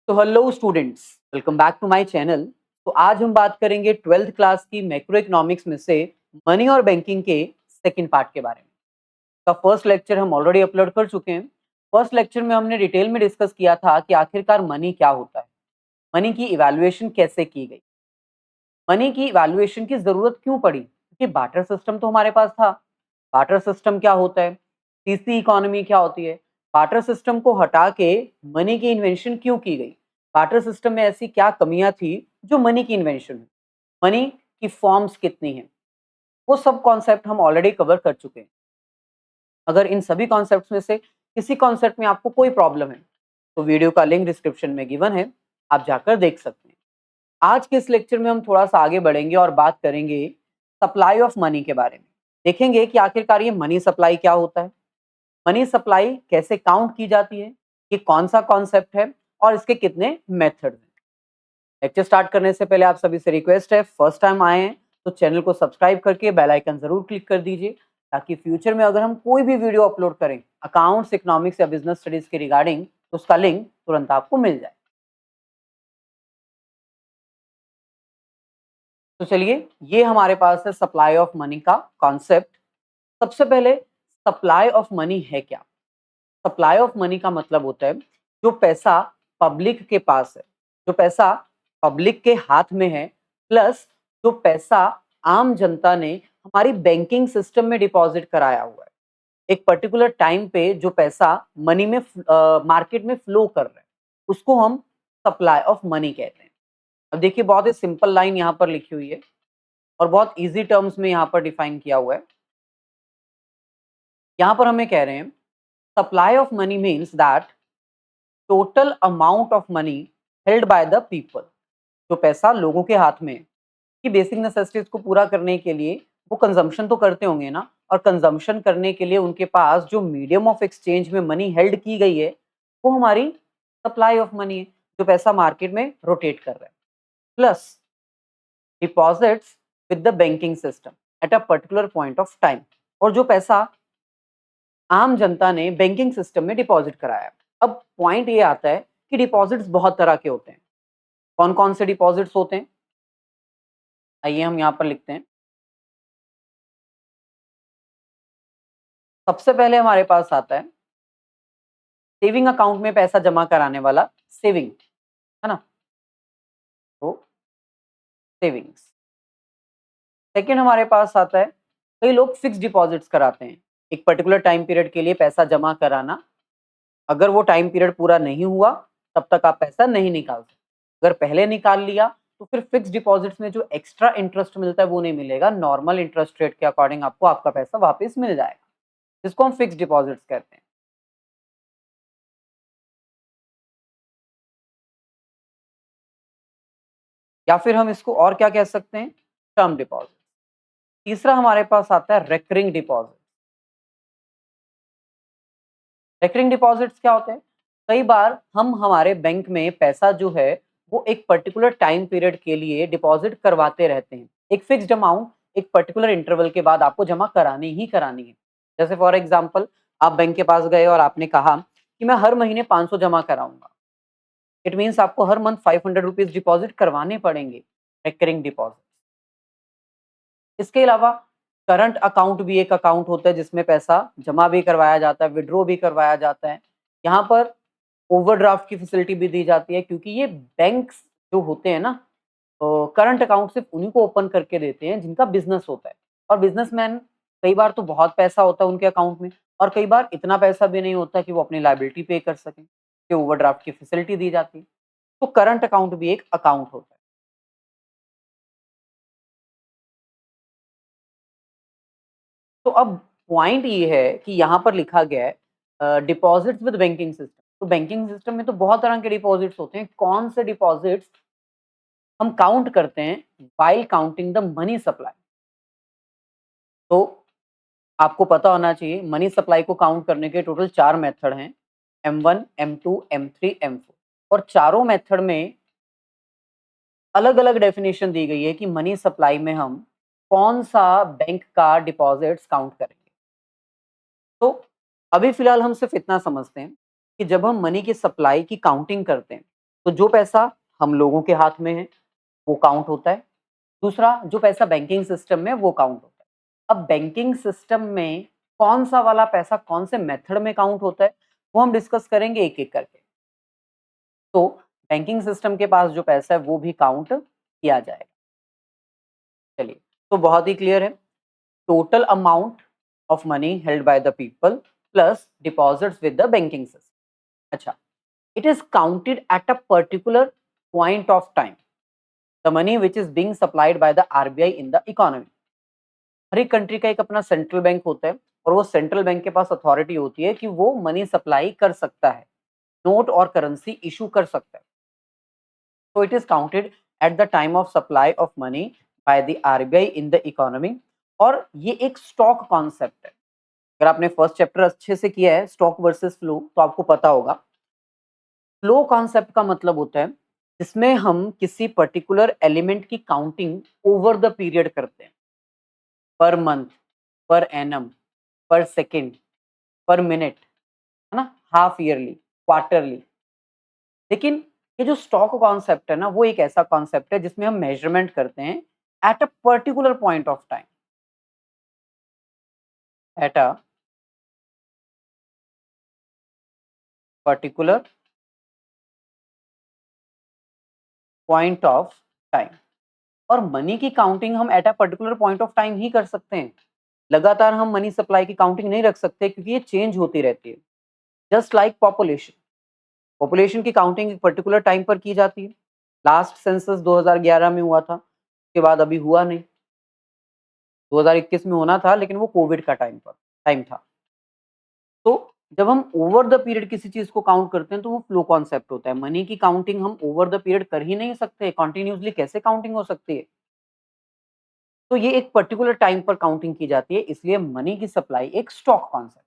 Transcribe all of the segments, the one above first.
तो hello students, welcome back to my channel. तो आज हम बात करेंगे 12th क्लास की मैक्रो इकोनॉमिक्स में से मनी और बैंकिंग के सेकंड पार्ट के बारे में। का फर्स्ट लेक्चर हम ऑलरेडी अपलोड कर चुके हैं। फर्स्ट लेक्चर में हमने डिटेल में डिस्कस किया था कि आखिरकार मनी क्या होता है, मनी की इवैल्यूएशन कैसे की गई, मनी की इवैल्यूएशन की जरूरत क्यों पड़ी, क्योंकि बार्टर सिस्टम तो हमारे पास था। बार्टर सिस्टम क्या होता है, तीसरी इकोनॉमी क्या होती है, बार्टर सिस्टम को हटा के मनी की इन्वेंशन क्यों की गई, बार्टर सिस्टम में ऐसी क्या कमियां थी जो मनी की इन्वेंशन हुई, मनी की फॉर्म्स कितनी हैं, वो सब कॉन्सेप्ट हम ऑलरेडी कवर कर चुके हैं। अगर इन सभी कॉन्सेप्ट्स में से किसी कॉन्सेप्ट में आपको कोई प्रॉब्लम है तो वीडियो का लिंक डिस्क्रिप्शन में गिवन है, आप जाकर देख सकते हैं। आज के इस लेक्चर में हम थोड़ा सा आगे बढ़ेंगे और बात करेंगे सप्लाई ऑफ मनी के बारे में। देखेंगे कि आखिरकार ये मनी सप्लाई क्या होता है, मनी सप्लाई कैसे काउंट की जाती है, ये कौन सा कॉन्सेप्ट है और इसके कितने मेथड हैं। लेक्चर स्टार्ट करने से पहले आप सभी से रिक्वेस्ट है, फर्स्ट टाइम आए हैं तो चैनल को सब्सक्राइब करके बेल आइकन जरूर क्लिक कर दीजिए, ताकि फ्यूचर में अगर हम कोई भी वीडियो अपलोड करें अकाउंट्स, इकोनॉमिक्स या बिजनेस स्टडीज के रिगार्डिंग, तो उसका लिंक तुरंत आपको मिल जाए। तो चलिए, ये हमारे पास है सप्लाई ऑफ मनी का कॉन्सेप्ट। सबसे पहले सप्लाई ऑफ मनी है क्या? सप्लाई ऑफ मनी का मतलब होता है जो पैसा पब्लिक के पास है, जो पैसा पब्लिक के हाथ में है, प्लस जो पैसा आम जनता ने हमारी बैंकिंग सिस्टम में डिपॉजिट कराया हुआ है। एक पर्टिकुलर टाइम पे जो पैसा मनी में मार्केट में फ्लो कर रहा है, उसको हम सप्लाई ऑफ मनी कहते हैं। अब देखिए, बहुत ही सिंपल लाइन यहाँ पर लिखी हुई है और बहुत इजी टर्म्स में यहाँ पर डिफाइन किया हुआ है। यहाँ पर हमें कह रहे हैं supply of money means that total amount of money held by the people. जो पैसा लोगों के हाथ में है, कि बेसिक नेसेसिटीज को पूरा करने के लिए वो कंजम्पशन तो करते होंगे ना, और कंजम्पशन करने के लिए उनके पास जो मीडियम ऑफ एक्सचेंज में मनी हेल्ड की गई है, वो हमारी सप्लाई ऑफ मनी है, जो पैसा मार्केट में रोटेट कर रहा है। Plus deposits with the banking system eight a particular point of time, और जो पैसा आम जनता ने बैंकिंग सिस्टम में डिपॉजिट कराया। अब पॉइंट ये आता है कि डिपॉजिट्स बहुत तरह के होते हैं। कौन कौन से डिपॉजिट्स होते हैं, आइए हम यहाँ पर लिखते हैं। सबसे पहले हमारे पास आता है सेविंग अकाउंट में पैसा जमा कराने वाला सेविंग, है ना, तो सेविंग्स। सेकेंड हमारे पास आता है, कई लोग फिक्स डिपॉजिट्स कराते हैं, एक पर्टिकुलर टाइम पीरियड के लिए पैसा जमा कराना। अगर वो टाइम पीरियड पूरा नहीं हुआ तब तक आप पैसा नहीं निकाल सकते। अगर पहले निकाल लिया तो फिर फिक्स डिपॉजिट्स में जो एक्स्ट्रा इंटरेस्ट मिलता है वो नहीं मिलेगा, नॉर्मल इंटरेस्ट रेट के अकॉर्डिंग आपको आपका पैसा वापस मिल जाएगा, जिसको हम फिक्स डिपॉजिट्स कहते हैं। या फिर हम इसको और क्या कह सकते हैं, टर्म डिपॉजिट। तीसरा हमारे पास आता है रेकरिंग डिपॉजिट। रेकरिंग डिपॉजिट्स क्या होते हैं, कई बार हम हमारे बैंक में पैसा जो है वो एक पर्टिकुलर टाइम पीरियड के लिए डिपॉजिट करवाते रहते हैं। एक फिक्स्ड अमाउंट एक पर्टिकुलर इंटरवल के बाद आपको जमा करानी ही करानी है। जैसे फॉर एग्जांपल, आप बैंक के पास गए और आपने कहा कि मैं हर महीने 500 जमा कराऊंगा। इट मीन्स आपको हर मंथ 500 रुपीज डिपॉजिट करवाने पड़ेंगे, रेकरिंग डिपॉजिट। इसके अलावा करंट अकाउंट भी एक अकाउंट होता है जिसमें पैसा जमा भी करवाया जाता है, विड्रॉ भी करवाया जाता है। यहाँ पर ओवरड्राफ्ट की फैसिलिटी भी दी जाती है, क्योंकि ये बैंक्स जो होते हैं ना, करंट अकाउंट सिर्फ उन्हीं को ओपन करके देते हैं जिनका बिजनेस होता है। और बिजनेसमैन कई बार तो बहुत पैसा होता है उनके अकाउंट में, और कई बार इतना पैसा भी नहीं होता कि वो अपनी लायबिलिटी पे कर सकें, कि ओवरड्राफ्ट की फैसिलिटी दी जाती है। तो करंट अकाउंट भी एक अकाउंट होता है। तो अब पॉइंट ये है कि यहाँ पर लिखा गया है डिपॉजिट्स विद बैंकिंग सिस्टम। तो बैंकिंग सिस्टम में तो बहुत तरह के डिपॉजिट्स होते हैं। कौन से डिपॉजिट्स हम काउंट करते हैं while counting the money supply? तो आपको पता होना चाहिए, मनी सप्लाई को काउंट करने के टोटल 4 मेथड हैं, M1, M2, M3, M4। और चारों मेथड में अलग-अलग डेफिनेशन दी गई है कि मनी सप्लाई में हम कौन सा बैंक का डिपॉजिट्स काउंट करेंगे। तो अभी फिलहाल हम सिर्फ इतना समझते हैं कि जब हम मनी की सप्लाई की काउंटिंग करते हैं तो जो पैसा हम लोगों के हाथ में है वो काउंट होता है, दूसरा जो पैसा बैंकिंग सिस्टम में वो काउंट होता है। अब बैंकिंग सिस्टम में कौन सा वाला पैसा कौन से मेथड में काउंट होता है वो हम डिस्कस करेंगे एक एक करके। तो बैंकिंग सिस्टम के पास जो पैसा है वो भी काउंट किया जाएगा। चलिए, तो बहुत ही क्लियर है, total amount of money held by the people plus deposits with the banking system. अच्छा, it is counted at a particular point of time, the money which is being supplied by the RBI in the economy। हर एक country का एक अपना central bank होता है और वो central bank के पास अथॉरिटी होती है कि वो मनी सप्लाई कर सकता है, नोट और करेंसी इशू कर सकता है। तो it is counted at the time of supply of money by the RBI in the economy. और ये एक स्टॉक कॉन्सेप्ट है। अगर आपने फर्स्ट चैप्टर अच्छे से किया है स्टॉक वर्सेस फ्लो तो आपको पता होगा। फ्लो कॉन्सेप्ट का मतलब होता है जिसमें हम किसी पर्टिकुलर एलिमेंट की काउंटिंग ओवर द पीरियड करते हैं, पर मंथ, पर एनम, पर सेकेंड, पर मिनट, है ना, हाफ ईयरली, क्वार्टरली। लेकिन ये जो स्टॉक कॉन्सेप्ट है ना वो एक ऐसा कॉन्सेप्ट है जिसमें हम मेजरमेंट करते हैं at a particular point of time, at a particular point of time. और मनी की काउंटिंग हम at a particular point of time ही कर सकते हैं। लगातार हम मनी सप्लाई की काउंटिंग नहीं रख सकते क्योंकि ये चेंज होती रहती है। जस्ट लाइक पॉपुलेशन, पॉपुलेशन की काउंटिंग एक पर्टिकुलर टाइम पर की जाती है। लास्ट सेंसस 2011 में हुआ था, उसके बाद अभी हुआ नहीं। 2021 में होना था लेकिन वो कोविड का टाइम था। तो जब हम ओवर द पीरियड किसी चीज को काउंट करते हैं तो वो फ्लो कॉन्सेप्ट होता है। मनी की काउंटिंग हम ओवर द पीरियड कर ही नहीं सकते, कंटिन्यूअसली कैसे काउंटिंग हो सकती है। तो ये एक पर्टिकुलर टाइम पर काउंटिंग की जाती है, इसलिए मनी की सप्लाई एक स्टॉक कॉन्सेप्ट।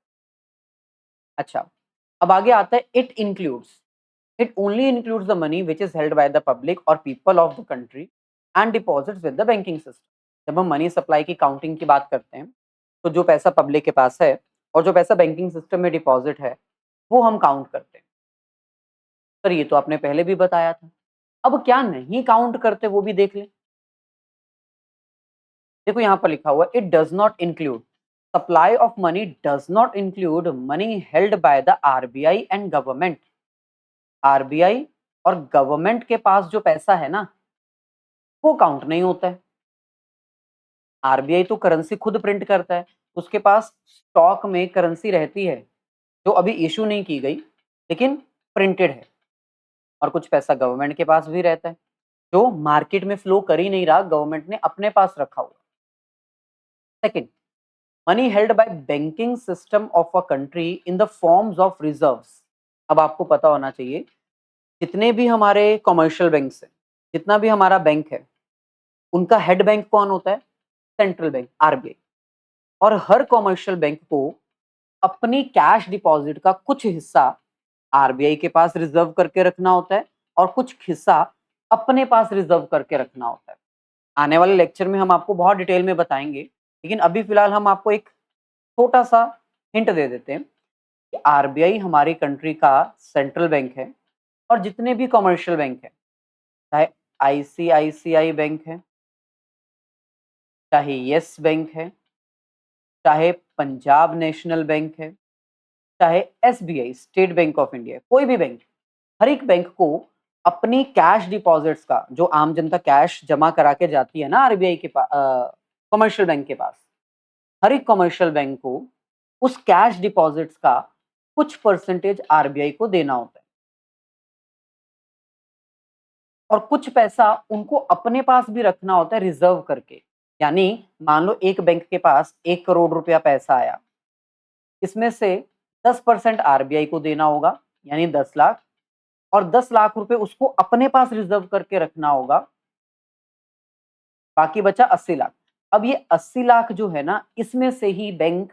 अच्छा, अब आगे आता है it only includes the money which is held by the public or people of the country and deposits with the banking system. जब हम मनी सप्लाई की काउंटिंग की बात करते हैं तो जो पैसा पब्लिक के पास है और जो पैसा बैंकिंग सिस्टम में डिपॉजिट है वो हम काउंट करते हैं। सर ये तो आपने पहले भी बताया था, अब क्या नहीं काउंट करते वो भी देख लें। देखो यहाँ पर लिखा हुआ it does not include, supply of money does not include money held by the RBI and government. RBI और गवर्नमेंट के पास जो पैसा है ना वो काउंट नहीं होता है। आरबीआई तो करेंसी खुद प्रिंट करता है, उसके पास स्टॉक में करेंसी रहती है जो अभी इशू नहीं की गई लेकिन प्रिंटेड है। और कुछ पैसा गवर्नमेंट के पास भी रहता है जो मार्केट में फ्लो कर ही नहीं रहा, गवर्नमेंट ने अपने पास रखा हुआ। Second, money held by banking system of a country in the forms of reserves. अब आपको पता होना चाहिए जितने भी हमारे कमर्शियल बैंक्स हैं, जितना भी हमारा बैंक है, उनका हेड बैंक कौन होता है? Central bank, RBI. और हर कमर्शियल बैंक को अपनी कैश डिपॉजिट का कुछ हिस्सा आरबीआई के पास रिजर्व करके रखना होता है और कुछ हिस्सा अपने पास रिजर्व करके रखना होता है। आने वाले लेक्चर में हम आपको बहुत डिटेल में बताएंगे, लेकिन अभी फिलहाल हम आपको एक छोटा सा हिंट दे देते हैं कि आरबीआई हमारी कंट्री का सेंट्रल बैंक है और जितने भी कमर्शियल बैंक है, चाहे आईसीआईसीआई बैंक है, चाहे येस बैंक है, चाहे पंजाब नेशनल बैंक है, चाहे SBI state bank of India, कोई भी बैंक, हर एक बैंक को अपनी कैश डिपॉजिट्स का, जो आम जनता कैश जमा करा के जाती है ना आरबीआई के पास, कमर्शियल बैंक के पास, हर एक कमर्शियल बैंक को उस कैश डिपॉजिट्स का कुछ परसेंटेज आरबीआई को देना होता है और कुछ पैसा उनको अपने पास भी रखना होता है रिजर्व करके। यानी मान लो एक बैंक के पास 1 करोड़ रुपया पैसा आया, इसमें से 10% आरबीआई को देना होगा यानी 10 लाख, और 10 लाख रुपए उसको अपने पास रिजर्व करके रखना होगा, बाकी बचा 80 लाख। अब ये 80 लाख जो है ना, इसमें से ही बैंक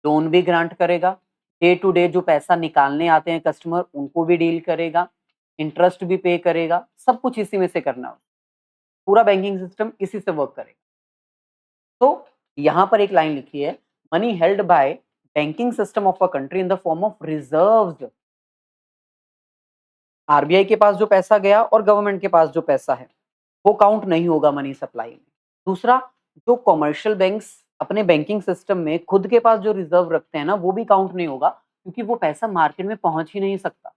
लोन भी ग्रांट करेगा, डे टू डे जो पैसा निकालने आते हैं कस्टमर उनको भी डील करेगा, इंटरेस्ट भी पे करेगा, सब कुछ इसी में से करना हो। पूरा बैंकिंग सिस्टम इसी से वर्क करेगा। तो यहाँ पर एक लाइन लिखी है, money held by banking system of a country in the form of reserves RBI के पास जो पैसा गया और गवर्नमेंट के पास जो पैसा है वो काउंट नहीं होगा मनी सप्लाई में। दूसरा, जो कमर्शियल बैंक्स अपने बैंकिंग सिस्टम में खुद के पास जो रिजर्व रखते हैं ना, वो भी काउंट नहीं होगा, क्योंकि वो पैसा मार्केट में पहुंच ही नहीं सकता,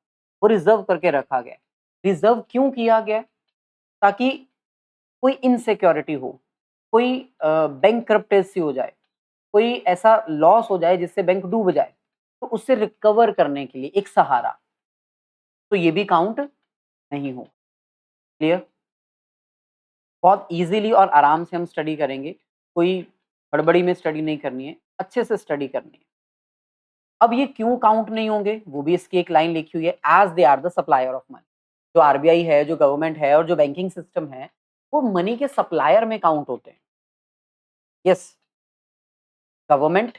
वो रिजर्व करके रखा गया है। रिजर्व क्यों किया गया है? ताकि कोई इनसिक्योरिटी हो, कोई बैंक करप्टेसी हो जाए, कोई ऐसा लॉस हो जाए जिससे बैंक डूब जाए, तो उससे रिकवर करने के लिए एक सहारा, तो ये भी काउंट नहीं हो। क्लियर? बहुत इजीली और आराम से हम स्टडी करेंगे, कोई हड़बड़ी में स्टडी नहीं करनी है, अच्छे से स्टडी करनी है। अब ये क्यों काउंट नहीं होंगे, वो भी इसकी एक लाइन लिखी हुई है, as they are the supplier of money. जो आरबीआई है, जो गवर्नमेंट है और जो बैंकिंग सिस्टम है, वो मनी के सप्लायर में काउंट होते हैं। यस, गवर्नमेंट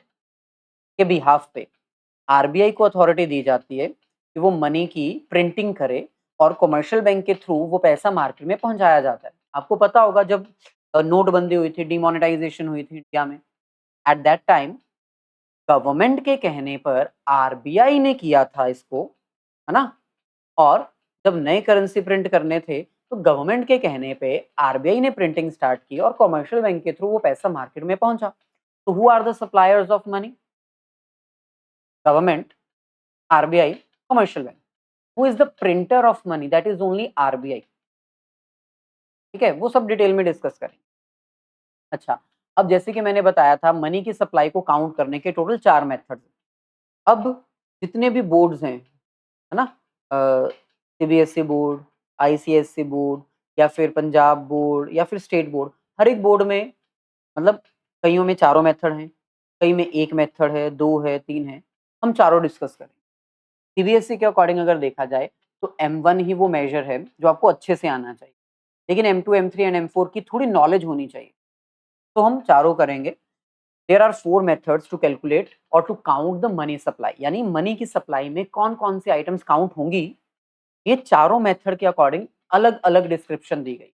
के बिहाफ पे आरबीआई को अथॉरिटी दी जाती है कि वो मनी की प्रिंटिंग करे और कमर्शियल बैंक के थ्रू वो पैसा मार्केट में पहुंचाया जाता है। आपको पता होगा जब नोटबंदी हुई थी, डिमोनेटाइजेशन हुई थी इंडिया में, एट दैट टाइम गवर्नमेंट के कहने पर आरबीआई ने किया था इसको, है ना? और जब नए करेंसी प्रिंट करने थे तो गवर्नमेंट के कहने पे आरबीआई ने प्रिंटिंग स्टार्ट की और कमर्शियल बैंक के थ्रू वो पैसा मार्केट में पहुंचा। तो who are the suppliers of money? Government, RBI, commercial bank. Who is the printer of money? That is only RBI. ठीक है, वो सब डिटेल में डिस्कस करेंगे। अच्छा, अब जैसे कि मैंने बताया था, मनी की सप्लाई को काउंट करने के टोटल 4 मेथड्स हैं। अब जितने भी बोर्ड्स हैं, है ना? सीबीएसई बोर्ड, आईसीएसई बोर्ड या फिर पंजाब बोर्ड या फिर स्टेट बोर्ड, हर एक बोर्ड में मतलब कईयों में चारों मेथड हैं, कई में एक मेथड है, 2 है, 3 है। हम चारों डिस्कस करेंगे। सीबीएसई के अकॉर्डिंग अगर देखा जाए तो M1 ही वो मेजर है जो आपको अच्छे से आना चाहिए। लेकिन M2, M3 एंड M4 की थोड़ी नॉलेज होनी चाहिए। तो हम चारों करेंगे। There are 4 methods to calculate or to count the money supply, यानी मनी की सप्लाई में कौन-कौन सी आइटम्स काउंट होंगी, ये चारों मेथड के अकॉर्डिंग अलग-अलग डिस्क्रिप्शन दी गई।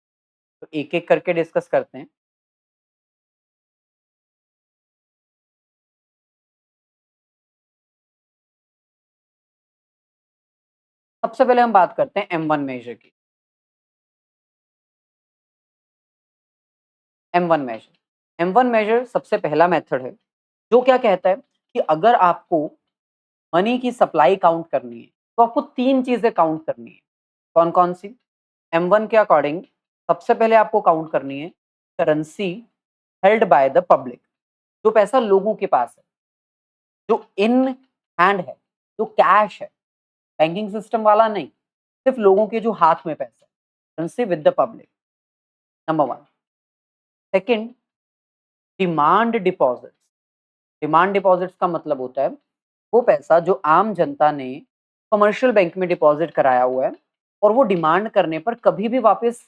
तो एक-एक करके डिस्कस करते हैं। सबसे पहले हम बात करते हैं M1 मेजर की। M1 मेजर, M1 मेजर सबसे पहला मेथड है, जो क्या कहता है कि अगर आपको मनी की सप्लाई काउंट करनी है, तो आपको 3 चीज़ें काउंट करनी है। कौन-कौन सी? M1 के अकॉर्डिंग सबसे पहले आपको काउंट करनी है currency held by the public, जो पैसा लोगों के पास है, जो इन हैंड है, जो कैश है, बैंकिंग सिस्टम वाला नहीं, सिर्फ लोगों के जो हाथ में पैसा है, currency with the public, number 1। Second, demand deposits. Demand deposits का मतलब होता है वो पैसा जो आम जनता ने कमर्शियल बैंक में डिपॉजिट कराया हुआ है और वो डिमांड करने पर कभी भी वापस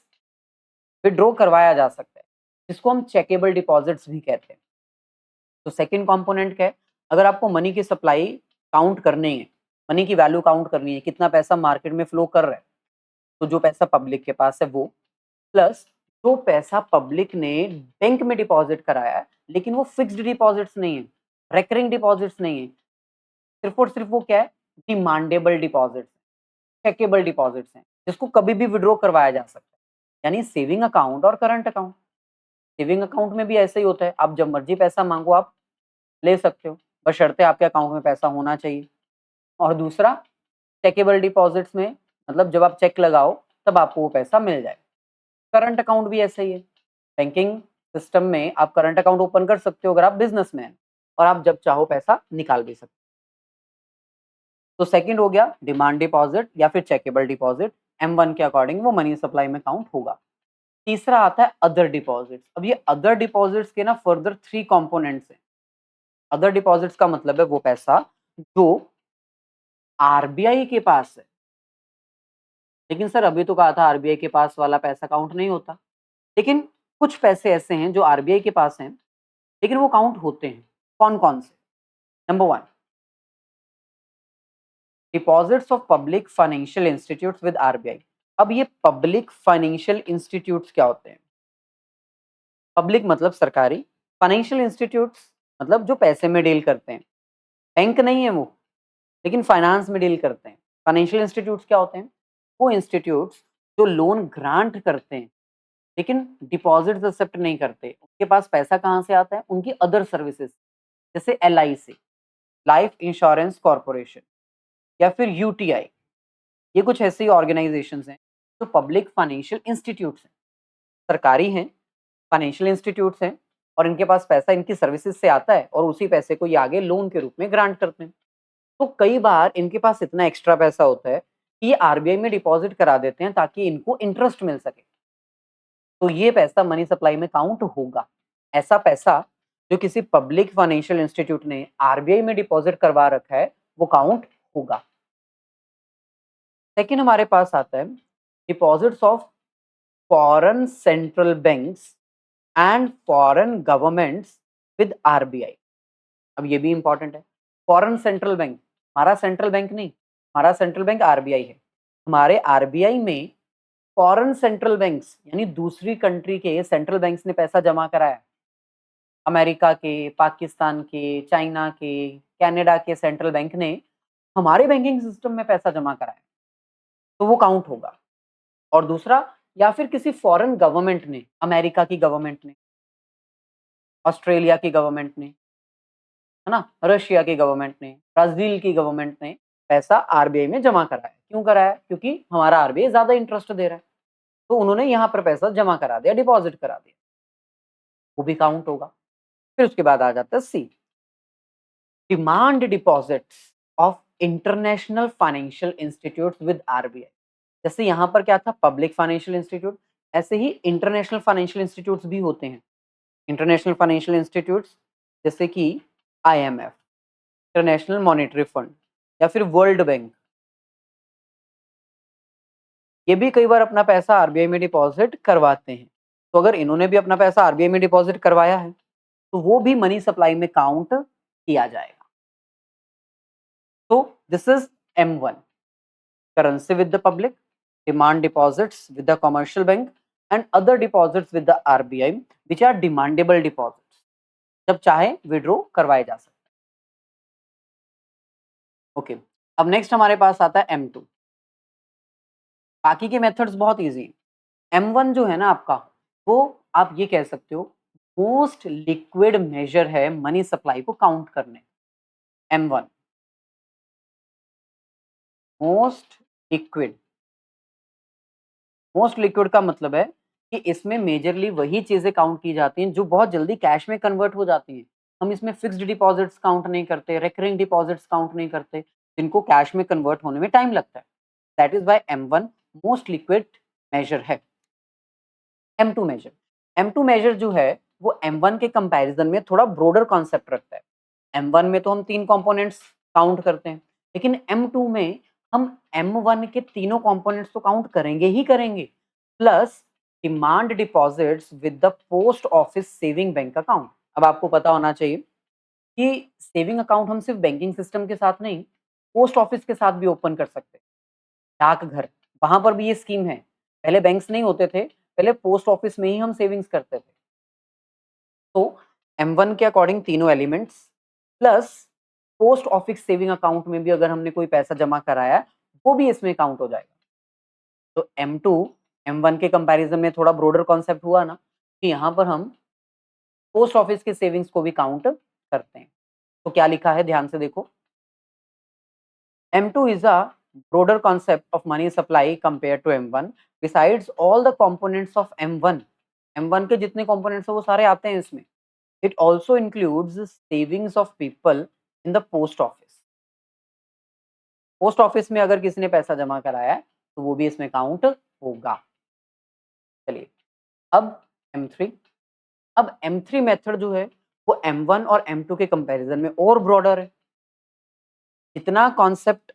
विड्रॉ करवाया जा सकता है, जिसको हम चेकेबल डिपॉजिट्स भी कहते हैं। तो सेकंड कंपोनेंट क्या है? अगर आपको मनी की सप्लाई काउंट करनी है, मनी की वैल्यू काउंट करनी है, कितना पैसा मार्केट में फ्लो कर रहा है, तो जो पैसा पब्लिक के पास है वो, प्लस जो पैसा पब्लिक ने बैंक में डिपॉजिट कराया है, लेकिन वो फिक्स्ड डिपॉजिट्स नहीं है, रेकरिंग डिपॉजिट्स नहीं है, सिर्फ और सिर्फ वो क्या है? डिमांडेबल डिपॉजिट्स, चेकेबल डिपॉजिट्स हैं, जिसको कभी भी विड्रॉ करवाया जा सकता है, यानी सेविंग अकाउंट और करंट अकाउंट। सेविंग अकाउंट में भी ऐसा ही होता है, आप जब मर्जी पैसा मांगो आप ले सकते हो, बशर्ते आपके अकाउंट में पैसा होना चाहिए। और दूसरा, चेकेबल डिपॉजिट्स में मतलब जब आप चेक लगाओ तब आपको वो पैसा मिल जाए। करंट अकाउंट भी ऐसा ही है, बैंकिंग सिस्टम में आप करंट अकाउंट ओपन कर सकते हो अगर आप बिजनेसमैन हैं, और आप जब चाहो पैसा निकाल भी सकते हो। तो सेकंड हो गया डिमांड डिपॉजिट या फिर चेकेबल डिपॉजिट, M1 के अकॉर्डिंग वो मनी सप्लाई में काउंट होगा। तीसरा आता है अदर डिपॉजिट्स। अब ये अदर डिपॉजिट्स के ना फर्दर 3 कंपोनेंट्स हैं। अदर डिपॉजिट्स का मतलब है वो पैसा जो आरबीआई के पास है। लेकिन सर अभी तो कहा था आरबीआई के पास वाला पैसा काउंट नहीं होता। लेकिन कुछ पैसे ऐसे हैं जो आरबीआई के पास हैं, लेकिन वो काउंट होते हैं। कौन-कौन से? Number 1, deposits of public financial institutes with RBI. अब ये पब्लिक फाइनेंशियल इंस्टीट्यूट्स क्या होते हैं? पब्लिक मतलब सरकारी, फाइनेंशियल इंस्टीट्यूट्स मतलब जो पैसे में डील करते हैं। बैंक नहीं है वो, लेकिन फाइनेंस में डील करते हैं। फाइनेंशियल इंस्टीट्यूट्स क्या होते हैं? वो इंस्टीट्यूट्स जो लोन ग्रांट करते हैं लेकिन डिपॉजिट्स एक्सेप्ट नहीं करते, उनके पास पैसा कहाँ से आता है? उनकी अदर सर्विसेज, जैसे LIC, लाइफ इंश्योरेंस कॉर्पोरेशन, या फिर UTI। ये कुछ ऐसी ऑर्गेनाइजेशंस हैं जो पब्लिक फाइनेंशियल इंस्टीट्यूट्स हैं, सरकारी हैं, फाइनेंशियल इंस्टीट्यूट्स हैं, और इनके पास पैसा इनकी सर्विसेज से आता है और उसी पैसे को ये आगे लोन के रूप में ग्रांट करते हैं। तो कई बार इनके पास इतना एक्स्ट्रा पैसा होता है कि ये RBI में डिपॉजिट करा देते हैं ताकि इनको इंटरेस्ट मिल सके। तो ये पैसा मनी सप्लाई में काउंट होगा। ऐसा पैसा जो किसी पब्लिक फाइनेंशियल इंस्टीट्यूट ने RBI में डिपॉजिट करवा रखा है, वो काउंट होगा। सेकंड हमारे पास आता है deposits of foreign central banks and foreign governments with RBI। अब ये भी इंपॉर्टेंट है। फॉरेन सेंट्रल बैंक, हमारा सेंट्रल बैंक नहीं, हमारा सेंट्रल बैंक RBI है। हमारे RBI में फॉरेन सेंट्रल बैंक्स यानी दूसरी कंट्री के सेंट्रल बैंक्स ने पैसा जमा कराया। अमेरिका के, पाकिस्तान के, चाइना के, कनाडा के सेंट्रल बैंक ने हमारे बैंकिंग सिस्टम में पैसा जमा कराया, तो वो काउंट होगा। और दूसरा, या फिर किसी फॉरेन गवर्नमेंट ने, अमेरिका की गवर्नमेंट ने, ऑस्ट्रेलिया की गवर्नमेंट ने, है ना, रशिया की गवर्नमेंट ने, ब्राजील की गवर्नमेंट ने पैसा RBI में जमा कराया। क्यों कराया? क्योंकि हमारा RBI ज्यादा इंटरेस्ट दे रहा है, तो उन्होंने यहाँ पर पैसा जमा करा दिया, डिपॉजिट करा दिया, वो भी काउंट होगा। फिर उसके बाद आ जाता है C, demand deposits of international financial institutes with RBI। जैसे यहाँ पर क्या था, पब्लिक फाइनेंशियल इंस्टीट्यूट, ऐसे ही इंटरनेशनल फाइनेंशियल इंस्टीट्यूट्स भी होते हैं। इंटरनेशनल फाइनेंशियल इंस्टीट्यूट्स जैसे कि IMF, इंटरनेशनल मॉनेटरी फंड, या फिर वर्ल्ड बैंक, ये भी कई बार अपना पैसा RBI में डिपॉजिट करवाते हैं। तो अगर इन्होंने भी अपना पैसा RBI में डिपॉजिट करवाया है, तो वो भी मनी सप्लाई में काउंट किया जाएगा। तो this is M1, currency with the public, demand deposits with the commercial bank, and other deposits with the RBI which are demandable deposits, जब चाहे विड्रॉ करवाए जा सकते हैं। ओके, अब नेक्स्ट हमारे पास आता है M2। बाकी के मेथड्स बहुत इजी हैं। M1 जो है ना आपका, वो आप ये कह सकते हो मोस्ट लिक्विड मेजर है मनी सप्लाई को काउंट करने। M1 most liquid, most liquid का मतलब है कि इसमें मेजरली वही चीजें काउंट की जाती हैं जो बहुत जल्दी कैश में कन्वर्ट हो जाती हैं। हम इसमें फिक्स्ड डिपॉजिट्स काउंट नहीं करते, रिकरिंग डिपॉजिट्स काउंट नहीं करते, जिनको कैश में कन्वर्ट होने में टाइम लगता है। That is why M1 most liquid measure है। M2 मेजर, M2 मेजर जो है वो M1 के कंपैरिजन में थोड़ा ब्रॉडर कॉन्सेप्ट रखता है। M1 में तो हम 3 कंपोनेंट्स काउंट करते हैं, लेकिन M2 में हम M1 के तीनों कंपोनेंट्स तो काउंट करेंगे ही करेंगे, plus demand deposits with the post office saving bank account. अब आपको पता होना चाहिए कि सेविंग अकाउंट हम सिर्फ बैंकिंग सिस्टम के साथ नहीं, पोस्ट ऑफिस के साथ भी ओपन कर सकते हैं। डाकघर, वहां पर भी ये स्कीम है। पहले बैंक्स नहीं होते थे, पहले पोस्ट ऑफिस में ही हम सेविंग्स करते थे। तो M1 के अकॉर्डिंग तीनों elements, plus post office saving account में भी अगर हमने कोई पैसा जमा कराया है, वो भी इसमें काउंट हो जाएगा। तो M2 M1 के कंपैरिजन में थोड़ा ब्रॉडर कॉन्सेप्ट हुआ ना, कि यहाँ पर हम पोस्ट ऑफिस के सेविंग्स को भी काउंट करते हैं। तो क्या लिखा है, ध्यान से देखो। M2 is a broader concept of money supply compared to M1. Besides all the components of M1, M1 के जितने components हैं वो सारे आते हैं इसमें। It also includes savings of people in the post office. Post office में अगर किसी ने पैसा जमा कराया है तो वो भी इसमें काउंट होगा। चलिए, अब M3। अब M3 मेथड जो है वो M1 और M2 के कंपैरिजन में और ब्रॉडर है। इतना कॉन्सेप्ट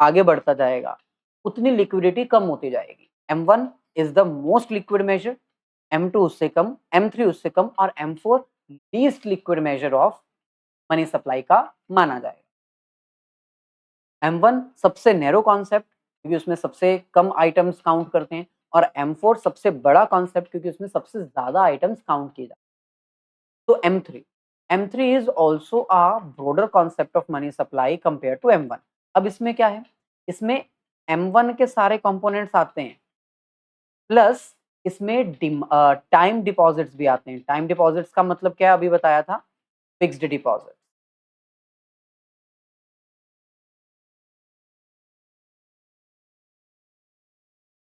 आगे बढ़ता जाएगा उतनी लिक्विडिटी कम होती जाएगी। M1 is the most liquid measure, M2 उससे कम, M3 उससे कम, और M4 least liquid measure of money supply का माना जाएगा। M1 सबसे नैरो कॉन्सेप्ट क्योंकि उसमें सबसे कम आइटम्स काउंट करते हैं, और M4 सबसे बड़ा कॉन्सेप्ट क्योंकि उसमें सबसे ज्यादा आइटम्स काउंट किए जाते हैं। तो M3 is also a broader concept of money supply compare to M1। अब इसमें क्या है, इसमें M1 के सारे कंपोनेंट्स आते हैं, प्लस इसमें टाइम डिपॉजिट्स भी आते हैं। टाइम डिपॉजिट्स का मतलब क्या है, अभी बताया था, फिक्स्ड डिपॉजिट।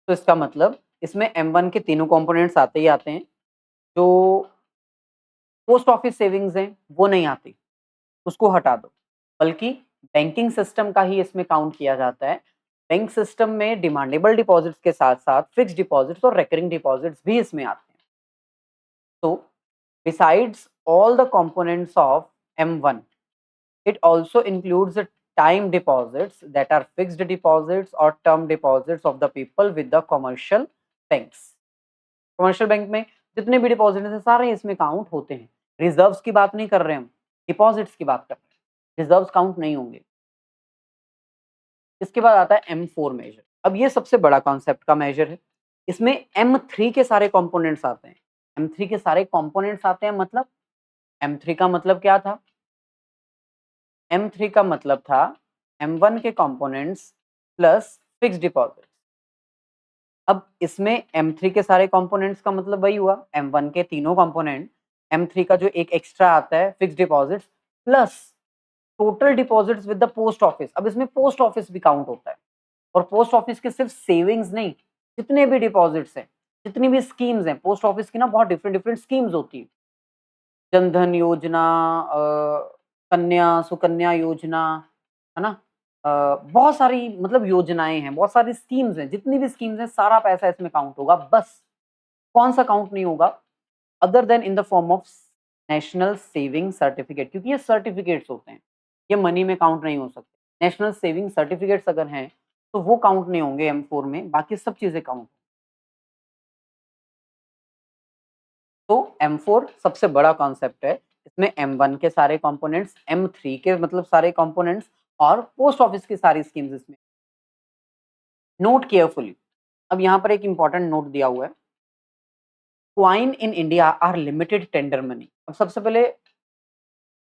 तो इसका मतलब इसमें M1 के तीनों कंपोनेंट्स आते ही आते हैं। जो पोस्ट ऑफिस सेविंग्स हैं वो नहीं आती, उसको हटा दो, बल्कि बैंकिंग सिस्टम का ही इसमें काउंट किया जाता है। बैंक सिस्टम में डिमांडेबल डिपॉजिट्स के साथ साथ फिक्स्ड डिपॉजिट्स और रिकरिंग डिपॉजिट्स भी इसमें आते हैं। तो besides all the components of M1, it also includes the time deposits that are fixed deposits or term deposits of the people with the commercial banks. Commercial bank में जितने भी deposit हैं सारे इसमें काउंट होते हैं। रिजर्व्स की बात नहीं कर रहे हम, डिपॉजिट्स की बात कर रहे हैं। रिजर्व्स काउंट नहीं होंगे। इसके बाद आता है M4 मेजर। अब ये सबसे बड़ा कॉन्सेप्ट का मेजर है। इसमें M3 के सारे कंपोनेंट्स आते हैं। M3 के सारे कंपोनेंट्स आते हैं, मतलब M3 का मतलब क्या था? M3 का मतलब था M1 के कंपोनेंट्स प्लस फिक्स्ड डिपॉजिट। अब इसमें M3 के सारे कंपोनेंट्स का मतलब वही हुआ, M1 के तीनों कंपोनेंट, M3 का जो एक एक्स्ट्रा आता है fixed deposits plus total deposits with the post office. अब इसमें पोस्ट ऑफिस भी काउंट होता है, और पोस्ट ऑफिस के सिर्फ सेविंग्स नहीं, जितने भी डिपॉजिट्स हैं, जितनी भी स्कीम्स हैं, पोस्ट ऑफिस की ना बहुत डिफरेंट डिफरेंट स्कीम्स होती है। जनधन योजना, कन्या सुकन्या योजना, है ना? बहुत सारी मतलब योजनाएँ हैं, बहुत सारी स्कीम्स हैं, जितनी भी स्कीम्स हैं सारा पैसा इसमें काउंट होगा। बस कौन-सा काउंट नहीं होगा? Other then in the form of national saving certificate, क्योंकि ये सर्टिफिकेट्स होते हैं, ये मनी में काउंट नहीं हो सकते। नेशनल सेविंग सर्टिफिकेट्स अगर हैं, तो वो काउंट नहीं होंगे M4 में, बाकी सब चीज़ें काउंट। तो M4 सबसे बड़ा कॉन्सेप्ट है। इसमें M1 के सारे कंपोनेंट्स, M3 के मतलब सारे कंपोनेंट्स और पोस्ट ऑफिस की सारी स्कीम्स इसमें। नोट केयरफुली, अब यहाँ पर एक इंपॉर्टेंट नोट दिया हुआ है। Coin in India are limited tender money. अब सबसे पहले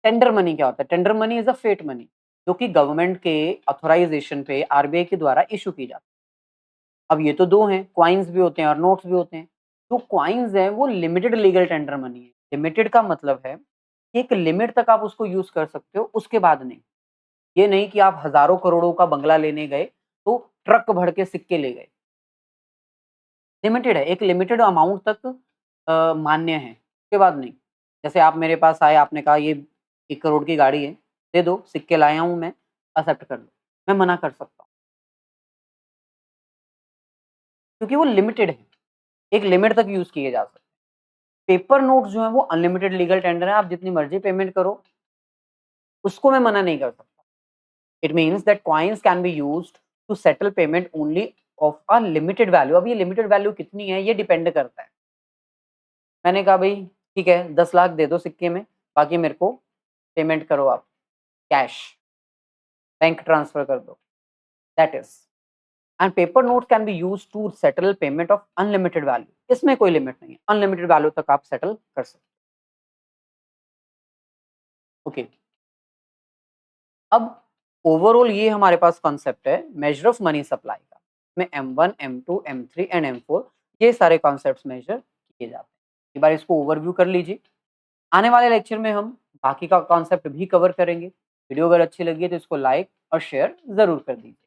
टेंडर मनी क्या होता है? Tender money is a fiat money, जो कि गवर्नमेंट के ऑथराइजेशन पे आरबीआई के द्वारा इशू की जाती है। अब ये तो दो हैं, क्वाइंस भी होते हैं और नोट्स भी होते हैं। जो क्वाइंस हैं वो लिमिटेड लीगल टेंडर मनी है। लिमिटेड का मतलब है कि एक लिमिट तक आप उसको यूज कर सकते हो, उसके बाद नहीं। ये नहीं कि आप हजारों करोड़ों का बंगला लेने गए तो ट्रक भर के सिक्के ले गए। लिमिटेड है, एक लिमिटेड अमाउंट तक मान्य है, उसके बाद नहीं। जैसे आप मेरे पास आए, आपने कहा ये 1 करोड़ की गाड़ी है, दे दो, सिक्के लाया हूँ मैं, एक्सेप्ट कर लो। मैं मना कर सकता हूँ, क्योंकि वो लिमिटेड है, एक लिमिट तक यूज़ किए जा सकते हैं। पेपर नोट्स जो हैं वो अनलिमिटेड लीगल टेंडर है, आप जितनी मर्ज़ी पेमेंट करो, उसको मैं मना नहीं कर सकता। It means that coins can be used to settle payment only of a limited value. अब ये लिमिटेड वैल्यू कितनी है, ये डिपेंड करता है। मैंने कहा भई ठीक है, 10 लाख दे दो सिक्के में, बाकी मेरे को पेमेंट करो आप, कैश, बैंक ट्रांसफर कर दो, that is. And paper note can be used to settle payment of unlimited value. इसमें कोई लिमिट नहीं है, अनलिमिटेड वैल्यू तक आप सेटल कर सकते हो। ओके, अब ओवरऑल ये हमारे पास कॉन्सेप्ट है मेजर ऑफ मनी सप्लाई का। इसमें M1, M2, M3 and M4 ये सारे कॉन्सेप्ट्स मेजर किए जाते हैं। एक बार इसको ओवरव्यू कर लीजिए। आने वाले लेक्चर में हम बाकी का कॉन्सेप्ट भी कवर करेंगे। वीडियो अगर अच्छी लगी है तो इसको लाइक और शेयर ज़रूर कर दीजिए।